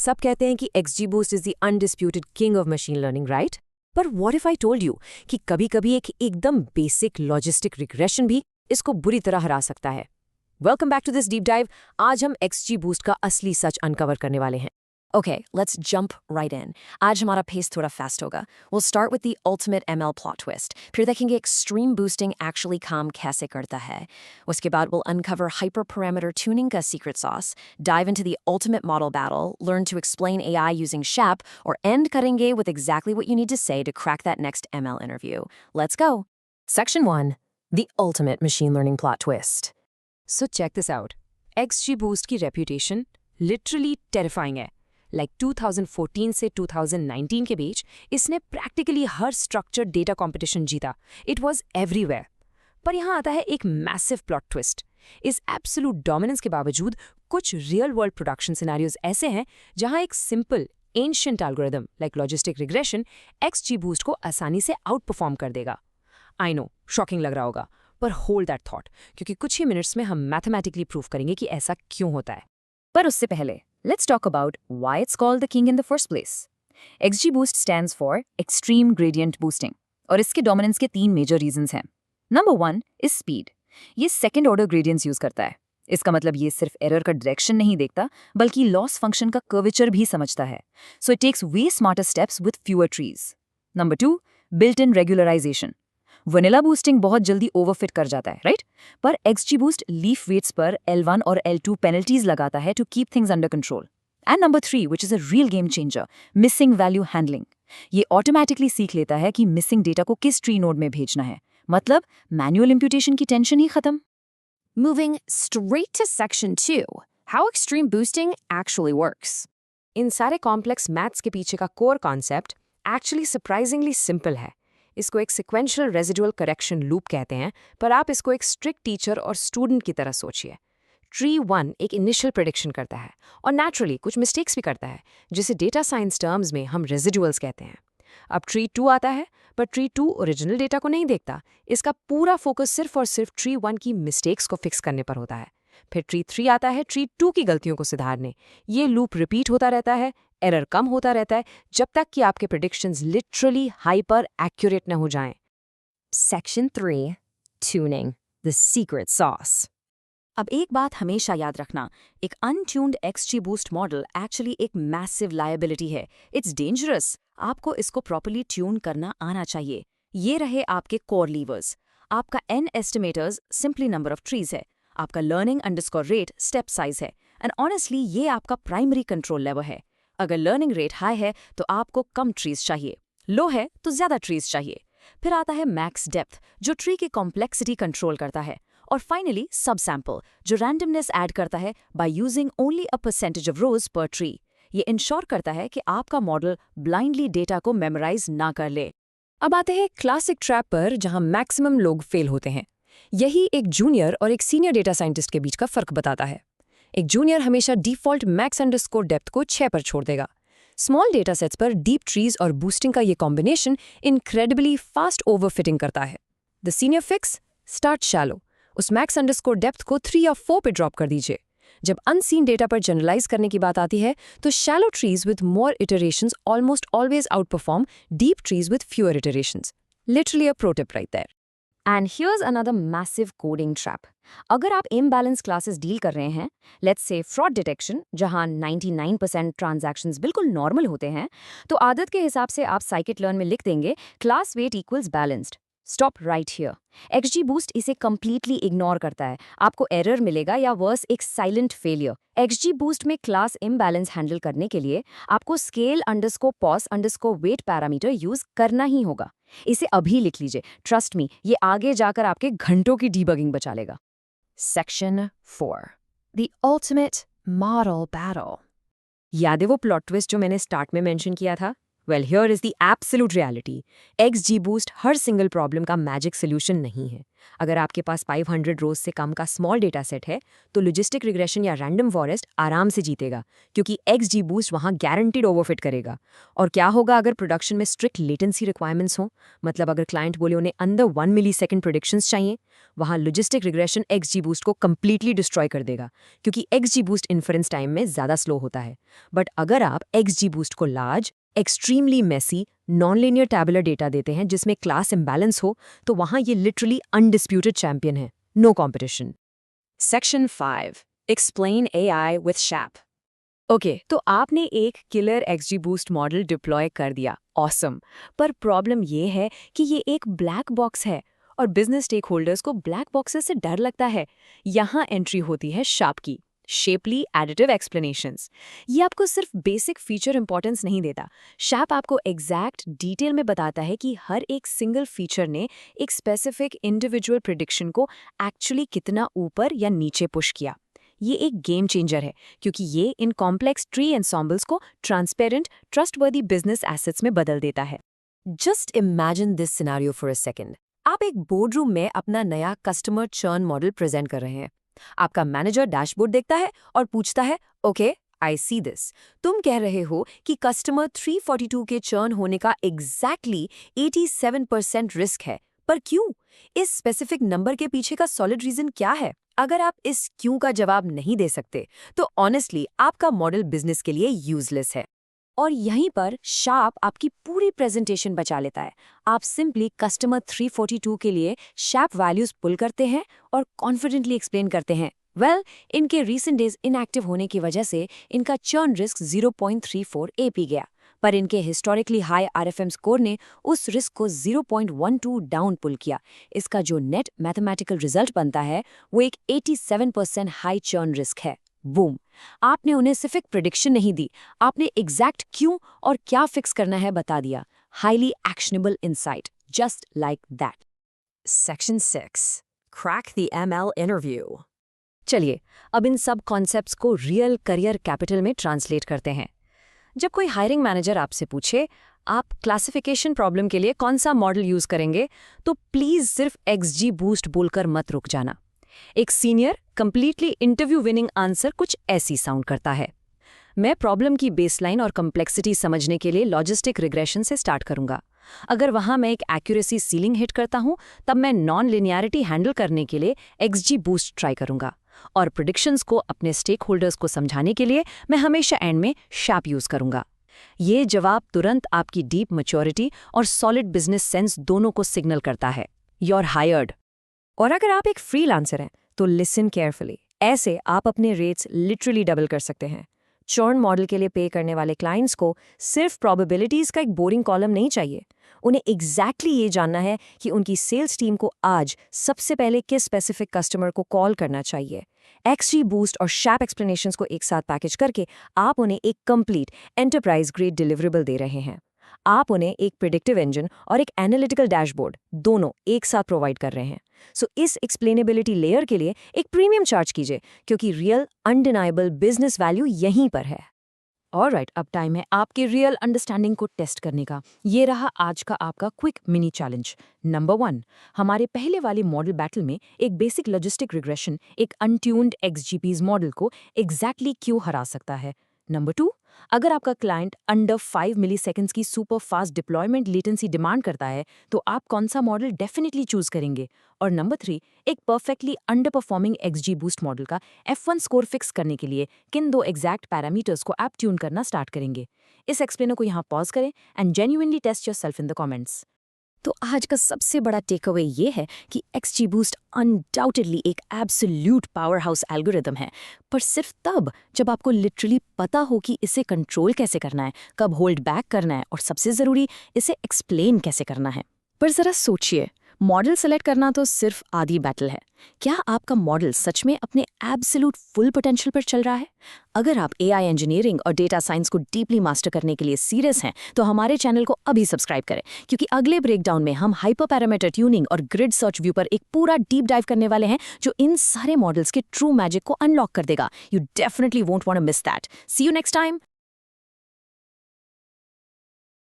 सब कहते हैं कि XGBoost is the undisputed king of machine learning, right? पर what if I told you कि कभी-कभी एक एकदम बेसिक लॉजिस्टिक रिग्रेशन भी इसको बुरी तरह हरा सकता है। Welcome back to this deep dive. आज हम XGBoost का असली सच अनकवर करने वाले हैं। Okay, let's jump right in. आज हमारा pace थोड़ा fast होगा. We'll start with the ultimate ML plot twist. फिर देखेंगे extreme boosting actually काम कैसे करता है. उसके बाद we'll uncover hyperparameter tuning का secret sauce, dive into the ultimate model battle, learn to explain AI using SHAP, और end करेंगे with exactly what you need to say to crack that next ML interview. Let's go! Section 1. The ultimate machine learning plot twist. So check this out. XGBoost की reputation literally terrifying है. Like 2014 से 2019 के बीच इसने practically हर structured data competition जीता. It was everywhere. पर यहाँ आता है एक मैसिव प्लॉट ट्विस्ट. इस एब्सोल्यूट डोमिनेंस के बावजूद कुछ रियल वर्ल्ड प्रोडक्शन सिनेरियोज ऐसे हैं जहाँ एक simple ancient algorithm like logistic regression XGBoost को आसानी से आउट परफॉर्म कर देगा. आई नो, शॉकिंग लग रहा होगा, पर होल्ड दैट थॉट, क्योंकि कुछ ही मिनट्स में हम मैथमेटिकली प्रूव करेंगे कि ऐसा क्यों होता है. पर उससे पहले let's talk about why it's called the king in the first place. XGBoost stands for Extreme Gradient Boosting, और इसके डोमिनेंस के 3 मेजर रीजंस हैं. Number 1 is speed. ये सेकेंड ऑर्डर ग्रेडियंट्स यूज करता है. इसका मतलब ये सिर्फ एरर का डायरेक्शन नहीं देखता, बल्कि लॉस फंक्शन का कर्वेचर भी समझता है. So it takes way smarter steps with fewer trees. Number 2 built in regularization. Vanilla boosting बहुत जल्दी ओवरफिट कर जाता है, राइट? पर XGBoost लीफ वेट्स पर L1 और L2 पेनल्टीज लगाता है to keep things under control. And number 3 which is a real game changer, missing value handling. ये ऑटोमेटिकली सीख लेता है कि मिसिंग डेटा को किस ट्री नोड में भेजना है. मतलब मैनुअल इंप्यूटेशन की टेंशन ही खत्म. Moving straight to section 2, how extreme boosting actually works. इन सारे कॉम्प्लेक्स मैथ्स के पीछे का core concept actually surprisingly simple है. इसको एक सिक्वेंशियल रेजिडुअल करेक्शन लूप कहते हैं, पर आप इसको एक स्ट्रिक्ट टीचर और स्टूडेंट की तरह सोचिए. ट्री 1 एक इनिशियल प्रेडिक्शन करता है और नेचुरली कुछ मिस्टेक्स भी करता है, जिसे डेटा साइंस टर्म्स में हम रेजिडुअल्स कहते हैं. अब ट्री 2 आता है, पर ट्री 2 ओरिजिनल डेटा को नहीं देखता. इसका पूरा फोकस सिर्फ और सिर्फ ट्री 1 की मिस्टेक्स को फिक्स करने पर होता है. फिर ट्री 3 आता है ट्री 2 की गलतियों को सुधारने. ये लूप रिपीट होता रहता है, एरर कम होता रहता है, जब तक कि आपके प्रेडिक्शंस लिटरली हाइपर एक्यूरेट न हो जाएं. Section 3, tuning, the secret sauce. अब एक बात हमेशा याद रखना, एक अनट्यून्ड XGBoost मॉडल एक्चुअली एक मैसिव लायबिलिटी है. It's dangerous. आपको इसको प्रॉपर्ली ट्यून करना आना चाहिए. ये रहे आपके कोर लीवर्स. आपका N estimators simply number of trees है. आपका learning underscore rate step size है. एंड ऑनेस्टली ये आपका प्राइमरी कंट्रोल लेवल है. अगर लर्निंग रेट हाई है तो आपको कम ट्रीज चाहिए, लो है तो ज्यादा ट्रीज चाहिए. फिर आता है मैक्स डेप्थ, जो ट्री की कॉम्प्लेक्सिटी कंट्रोल करता है. और फाइनली सब सैंपल, जो रैंडमनेस ऐड करता है by using only a percentage of रोज पर ट्री. ये इंश्योर करता है कि आपका मॉडल ब्लाइंडली डेटा को मेमोराइज ना कर ले. अब आते हैं क्लासिक ट्रैप पर, जहां मैक्सिमम लोग फेल होते हैं. यही एक जूनियर और एक सीनियर डेटा साइंटिस्ट के बीच का फर्क बताता है. एक जूनियर हमेशा डिफॉल्ट मैक्स अंडरस्कोर डेप्थ को 6 पर छोड़ देगा. स्मॉल डेटा सेट्स पर डीप ट्रीज और बूस्टिंग का ये कॉम्बिनेशन इनक्रेडिबली फास्ट ओवरफिटिंग करता है. The senior fix, start shallow. उस मैक्स अंडरस्कोर डेप्थ को 3 या 4 पे ड्रॉप कर दीजिए. जब अनसीन डेटा पर जनरलाइज करने की बात आती है, तो shallow trees with more iterations almost always outperform deep trees with fewer iterations. Literally a pro tip right there. And here's another massive coding trap. अगर आप इम्बैलेंस क्लासेस डील कर रहे हैं, लेट्स से फ्रॉड डिटेक्शन, जहां 99% transactions बिल्कुल normal होते हैं, तो आदत के हिसाब से आप scikit-learn में लिख देंगे class weight equals balanced. Stop right here. XGBoost इसे कंप्लीटली इग्नोर करता है. आपको एरर मिलेगा या वर्स एक साइलेंट फेलियर. XGBoost में क्लास इम्बैलेंस हैंडल करने के लिए आपको scale underscore pos underscore weight parameter use करना ही होगा. इसे अभी लिख लीजिए. ट्रस्ट मी, ये आगे जाकर आपके घंटों की डीबगिंग बचा लेगा. Section 4. The ultimate model battle. याद है वो प्लॉट ट्विस्ट जो मैंने स्टार्ट में मेंशन किया था? Well here is the absolute reality. XGBoost her single problem का मैजिक सोल्यूशन नहीं है। अगर आपके पास 500 रोज से कम का स्मॉल डेटा सेट है तो लॉजिस्टिक रिग्रेशन या रैंडम फॉरेस्ट आराम से जीतेगा, क्योंकि XGBoost वहाँ गारंटीड ओवरफिट करेगा। और क्या होगा अगर प्रोडक्शन में स्ट्रिक्ट लेटेंसी रिक्वायरमेंट्स हों, मतलब अगर क्लाइंट बोले उन्हें अंडर 1 मिलीसेकंड प्रेडिक्शंस चाहिए, वहाँ लॉजिस्टिक रिग्रेशन XGBoost को कंप्लीटली डिस्ट्रॉय कर देगा, क्योंकि XGBoost इन्फरेंस टाइम में ज़्यादा स्लो होता है। बट अगर आप XGBoost को large, extremely messy, nonlinear tabular data देते हैं जिसमें क्लास इम्बैलेंस हो, तो वहाँ ये लिटरली अनडिस्प्यूटेड चैंपियन है, no competition. Section 5 explain AI with SHAP। Okay, तो आपने एक किलर XGBoost मॉडल डिप्लॉय कर दिया, ऑसम। पर प्रॉब्लम ये है कि ये एक ब्लैक बॉक्स है और बिजनेस स्टेक होल्डर्स को ब्लैक बॉक्सेस से डर लगता है। यहाँ एंट्री होती है SHAP की, शेपली एडिटिव एक्सप्लेनेशंस। ये आपको सिर्फ बेसिक फीचर इंपॉर्टेंस नहीं देता, SHAP आपको एग्जैक्ट डिटेल में बताता है कि हर एक सिंगल फीचर ने एक स्पेसिफिक इंडिविजुअल प्रेडिक्शन को एक्चुअली कितना ऊपर या नीचे पुश किया। ये एक गेम चेंजर है, क्योंकि ये इन कॉम्प्लेक्स ट्री एंसॉम्बल्स को ट्रांसपेरेंट, ट्रस्टवर्दी बिजनेस एसेट्स में बदल देता है। Just imagine this scenario for a second. आप एक बोर्डरूम में अपना नया कस्टमर चर्न मॉडल प्रेजेंट कर रहे हैं। आपका मैनेजर डैशबोर्ड देखता है और पूछता है, ओके आई सी दिस। तुम कह रहे हो कि कस्टमर 342 के चर्न होने का एग्जैक्टली 87% रिस्क है, पर क्यों? इस स्पेसिफिक नंबर के पीछे का सॉलिड रीजन क्या है? अगर आप इस क्यों का जवाब नहीं दे सकते तो ऑनेस्टली आपका मॉडल बिजनेस के लिए यूजलेस है। और यहीं पर SHAP आपकी पूरी प्रेजेंटेशन बचा लेता है। आप सिंपली कस्टमर 342 के लिए SHAP वैल्यूज पुल करते हैं और कॉन्फिडेंटली एक्सप्लेन करते हैं, वेल, इनके रीसेंट डेज इनएक्टिव होने की वजह से इनका चर्न रिस्क 0.34 AP गया, पर इनके हिस्टोरिकली हाई RFM स्कोर ने उस रिस्क को 0.12 डाउन पुल किया। इसका जो नेट मैथमेटिकल रिजल्ट बनता है वो एक 87% हाई चर्न रिस्क है। बूम! आपने उन्हें सिर्फ एक प्रेडिक्शन नहीं दी, आपने एग्जैक्ट क्यों और क्या फिक्स करना है बता दिया। Highly actionable insight, just like that. Section 6 crack the ML interview. चलिए अब इन सब कॉन्सेप्ट्स को रियल करियर कैपिटल में ट्रांसलेट करते हैं। जब कोई हायरिंग मैनेजर आपसे पूछे आप क्लासिफिकेशन प्रॉब्लम के लिए कौन सा मॉडल यूज करेंगे, तो प्लीज सिर्फ XGBoost बोलकर मत रुक जाना। एक senior completely interview winning answer कुछ ऐसी साउंड करता है, मैं प्रॉब्लम की बेसलाइन और कम्प्लेक्सिटी समझने के लिए लॉजिस्टिक रिग्रेशन से स्टार्ट करूंगा। अगर वहां मैं एक एक्यूरेसी सीलिंग हिट करता हूं, तब मैं नॉन लिनियरिटी हैंडल करने के लिए XGBoost ट्राई करूंगा, और प्रेडिक्शंस को अपने स्टेक होल्डर्स को समझाने के लिए मैं हमेशा एंड में SHAP यूज करूंगा। ये जवाब तुरंत आपकी डीप मैच्योरिटी और सॉलिड बिजनेस सेंस दोनों को सिग्नल करता है। You are hired. और अगर आप एक फ्रीलांसर हैं तो लिसन केयरफुली, ऐसे आप अपने रेट्स लिटरली डबल कर सकते हैं। चर्न मॉडल के लिए पे करने वाले क्लाइंट्स को सिर्फ प्रोबेबिलिटीज का एक बोरिंग कॉलम नहीं चाहिए, उन्हें एग्जैक्टली ये जानना है कि उनकी सेल्स टीम को आज सबसे पहले किस स्पेसिफिक कस्टमर को कॉल करना चाहिए। XGBoost और SHAP एक्सप्लेनेशंस को एक साथ पैकेज करके आप उन्हें एक कंप्लीट एंटरप्राइज ग्रेड डिलीवरेबल दे रहे हैं। आप उन्हें एक प्रेडिक्टिव इंजन और एक एनालिटिकल डैशबोर्ड दोनों एक साथ प्रोवाइड कर रहे हैं। सो इस एक्सप्लेनेबिलिटी लेयर के लिए एक प्रीमियम चार्ज कीजिए, क्योंकि रियल अनडिनाइबल बिजनेस वैल्यू यहीं पर है। ऑलराइट, अब टाइम है आपके रियल अंडरस्टैंडिंग को टेस्ट करने का। ये रहा आज का आपका क्विक मिनी चैलेंज। नंबर 1, हमारे पहले वाले मॉडल बैटल में एक बेसिक लॉजिस्टिक रिग्रेशन एक अनट्यून्ड XGBoost मॉडल को एग्जैक्टली क्यों हरा सकता है। नंबर 2, अगर आपका क्लाइंट अंडर 5 मिलीसेकंड्स की super fast deployment latency demand करता है तो आप कौन सा मॉडल डेफिनेटली चूज करेंगे। और नंबर 3, एक perfectly under performing XGBoost model का F1 स्कोर फिक्स करने के लिए किन 2 एग्जैक्ट पैरामीटर्स को आप ट्यून करना स्टार्ट करेंगे। इस एक्सप्लेनर को यहाँ पॉज करें and genuinely test yourself in the comments. तो आज का सबसे बड़ा टेक अवे ये है कि XGBoost अनडाउटेडली एक एब्सोल्यूट पावर हाउस एल्गोरिदम है, पर सिर्फ तब जब आपको लिटरली पता हो कि इसे कंट्रोल कैसे करना है, कब होल्ड बैक करना है और सबसे ज़रूरी इसे एक्सप्लेन कैसे करना है। पर ज़रा सोचिए, मॉडल सेलेक्ट करना तो सिर्फ आधी बैटल है। क्या आपका मॉडल सच में अपने एब्सोल्यूट फुल पोटेंशियल पर चल रहा है? अगर आप AI इंजीनियरिंग और डेटा साइंस को डीपली मास्टर करने के लिए सीरियस हैं, तो हमारे चैनल को अभी सब्सक्राइब करें, क्योंकि अगले ब्रेकडाउन में हम हाइपर पैरामीटर ट्यूनिंग और ग्रिड सर्च व्यू पर एक पूरा डीप डाइव करने वाले हैं, जो इन सारे मॉडल्स के ट्रू मैजिक को अनलॉक कर देगा। You definitely won't want to miss that. See you next time.